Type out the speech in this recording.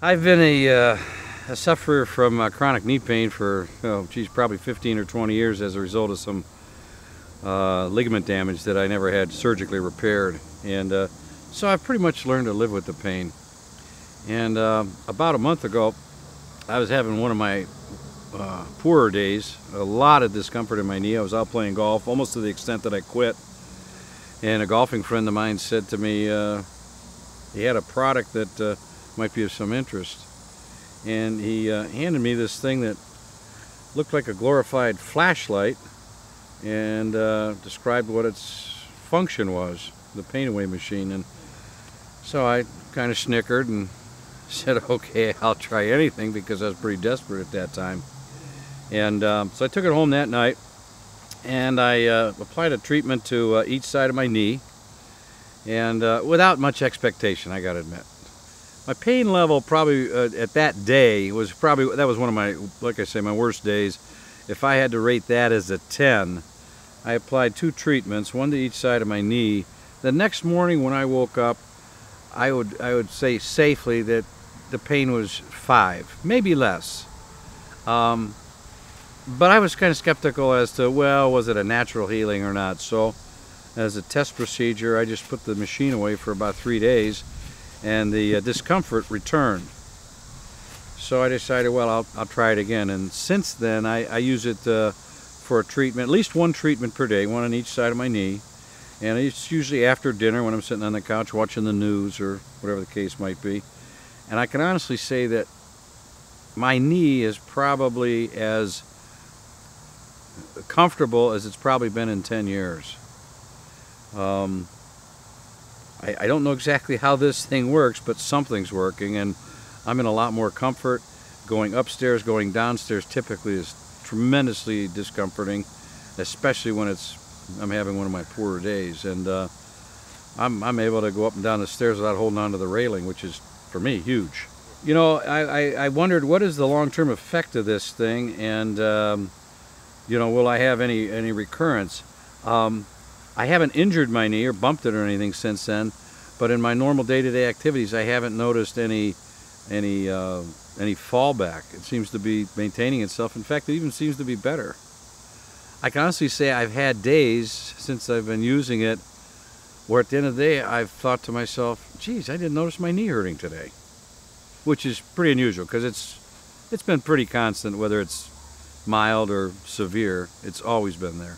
I've been a sufferer from chronic knee pain for, probably 15 or 20 years as a result of some ligament damage that I never had surgically repaired. And so I've pretty much learned to live with the pain. And about a month ago, I was having one of my poorer days, a lot of discomfort in my knee. I was out playing golf, almost to the extent that I quit. And a golfing friend of mine said to me he had a product that might be of some interest. And he handed me this thing that looked like a glorified flashlight and described what its function was, the PainAway machine. And so I kind of snickered and said, okay, I'll try anything, because I was pretty desperate at that time. And so I took it home that night, and I applied a treatment to each side of my knee, and without much expectation, I gotta admit. My pain level probably at that day was that was one of my, like I say, my worst days. If I had to rate that as a 10, I applied 2 treatments, one to each side of my knee. The next morning when I woke up, I would say safely that the pain was 5, maybe less. But I was kind of skeptical as to, well, was it a natural healing or not? So as a test procedure, I just put the machine away for about 3 days, and the discomfort returned. So I decided, well, I'll try it again. And since then, I use it for a treatment, at least 1 treatment per day, 1 on each side of my knee. And it's usually after dinner when I'm sitting on the couch watching the news or whatever the case might be. And I can honestly say that my knee is probably as comfortable as it's probably been in 10 years. I don't know exactly how this thing works, but something's working, and I'm in a lot more comfort. Going upstairs, going downstairs typically is tremendously discomforting, especially when I'm having one of my poorer days. And I'm able to go up and down the stairs without holding on to the railing, which is, for me, huge. You know, I wondered, what is the long-term effect of this thing, and will I have any recurrence? I haven't injured my knee or bumped it or anything since then, but in my normal day-to-day activities, I haven't noticed any fallback. It seems to be maintaining itself. In fact, it even seems to be better. I can honestly say I've had days since I've been using it where at the end of the day, I've thought to myself, geez, I didn't notice my knee hurting today, which is pretty unusual, because it's been pretty constant, whether it's mild or severe. It's always been there.